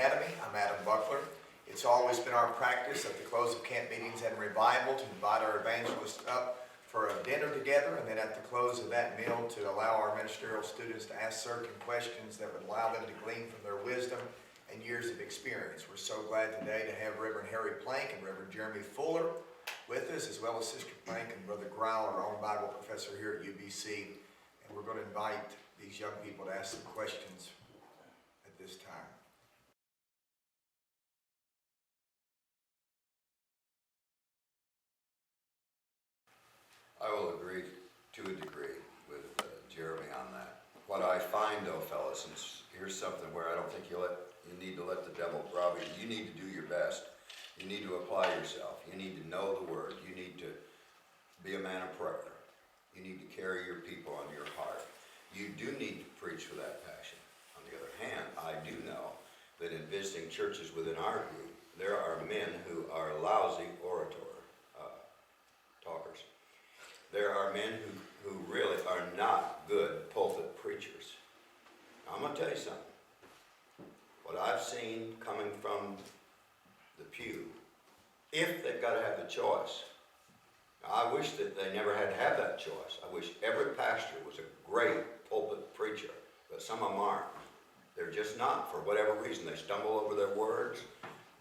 Academy. I'm Adam Buckler. It's always been our practice at the close of camp meetings and revival to invite our evangelists up for a dinner together, and then at the close of that meal to allow our ministerial students to ask certain questions that would allow them to glean from their wisdom and years of experience. We're so glad today to have Reverend Harry Plank and Reverend Jeremy Fuller with us, as well as Sister Plank and Brother Growler, our own Bible professor here at UBC. And we're going to invite these young people to ask some questions at this time. I will agree to a degree with Jeremy on that. What I find though, fellas, and here's something where I don't think you need to let the devil rob you. You need to do your best. You need to apply yourself. You need to know the word. You need to be a man of prayer. You need to carry your people on your heart. You do need to preach with that passion. On the other hand, I do know that in visiting churches within our group, there are men who are lousy talkers. There are men who really are not good pulpit preachers. Now, I'm going to tell you something. What I've seen coming from the pew, if they've got to have the choice, now, I wish that they never had to have that choice. I wish every pastor was a great pulpit preacher, but some of them aren't. They're just not, for whatever reason. They stumble over their words.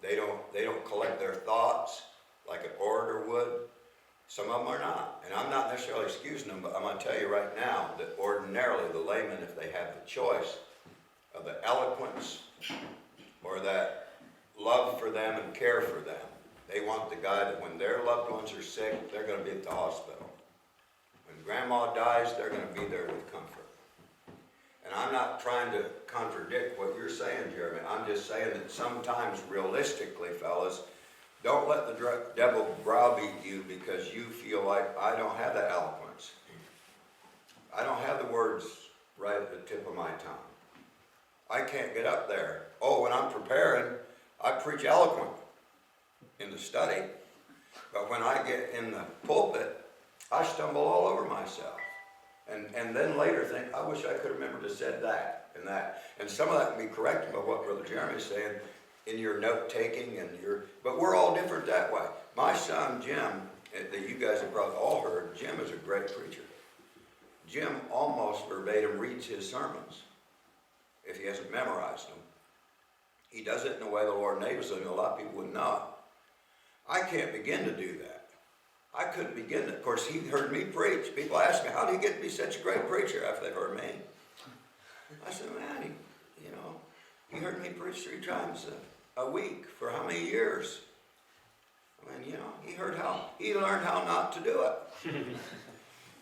They don't collect their thoughts like an orator would. Some of them are not, and I'm not necessarily excusing them, but I'm going to tell you right now that ordinarily the layman, if they have the choice of the eloquence or that love for them and care for them, they want the guy that when their loved ones are sick, they're going to be at the hospital. When grandma dies, they're going to be there with comfort. And I'm not trying to contradict what you're saying, Jeremy. I'm just saying that sometimes, realistically, fellas, don't let the devil browbeat you because you feel like I don't have that eloquence. I don't have the words right at the tip of my tongue. I can't get up there. Oh, when I'm preparing, I preach eloquent in the study. But when I get in the pulpit, I stumble all over myself. And then later think, I wish I could have remembered to said that and that. And some of that can be corrected by what Brother Jeremy is saying, in your note-taking and but we're all different that way. My son, Jim, that you guys have probably all heard, Jim is a great preacher. Jim almost verbatim reads his sermons if he hasn't memorized them. He does it in a way the Lord enables him, and a lot of people would not. I can't begin to do that. I couldn't begin to. Of course, he heard me preach. People ask me, how do you get to be such a great preacher after they've heard me? I said, man, he heard me preach 3 times a week for how many years? I mean, he learned how not to do it.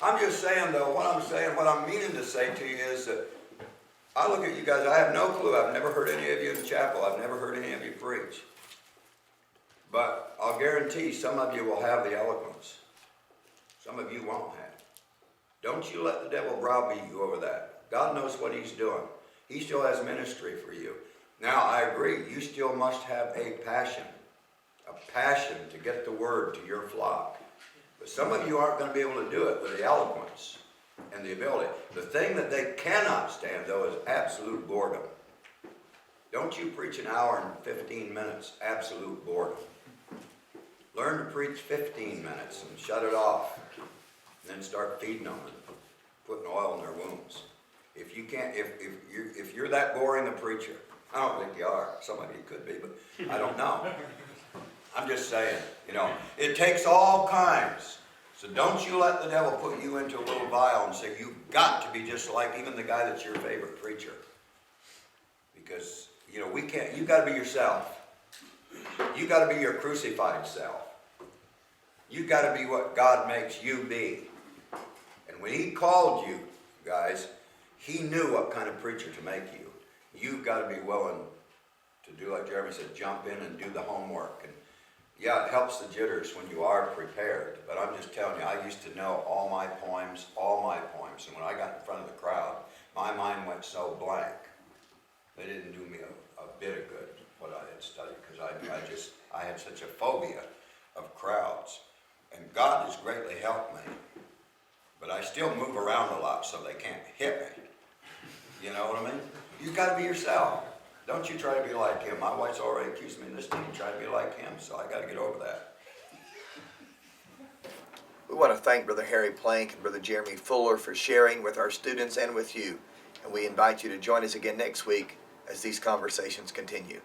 I'm just saying, though, what I'm meaning to say to you is that I look at you guys, I have no clue. I've never heard any of you in the chapel. I've never heard any of you preach. But I'll guarantee some of you will have the eloquence. Some of you won't have. Don't you let the devil browbeat you over that. God knows what he's doing. He still has ministry for you. Now, I agree, you still must have a passion to get the word to your flock. But some of you aren't going to be able to do it with the eloquence and the ability. The thing that they cannot stand, though, is absolute boredom. Don't you preach an hour and 15 minutes, absolute boredom. Learn to preach 15 minutes and shut it off. And then start feeding them and putting oil in their wounds. If you can't, if you're that boring a preacher, I don't think you are. Some of you could be, but I don't know. I'm just saying, it takes all kinds. So don't you let the devil put you into a little vial and say, you've got to be just like even the guy that's your favorite preacher. Because, we can't, you got to be yourself. You got to be your crucified self. You got to be what God makes you be. And when he called you, guys, he knew what kind of preacher to make you. You've got to be willing to do like Jeremy said, jump in and do the homework. And yeah, it helps the jitters when you are prepared. But I'm just telling you, I used to know all my poems. And when I got in front of the crowd, my mind went so blank. They didn't do me a bit of good, what I had studied, because I had such a phobia of crowds. And God has greatly helped me. But I still move around a lot so they can't hit me. You know what I mean? You've got to be yourself. Don't you try to be like him. My wife's already accused me in this team, try to be like him, so I gotta get over that. We want to thank Brother Harry Plank and Brother Jeremy Fuller for sharing with our students and with you. And we invite you to join us again next week as these conversations continue.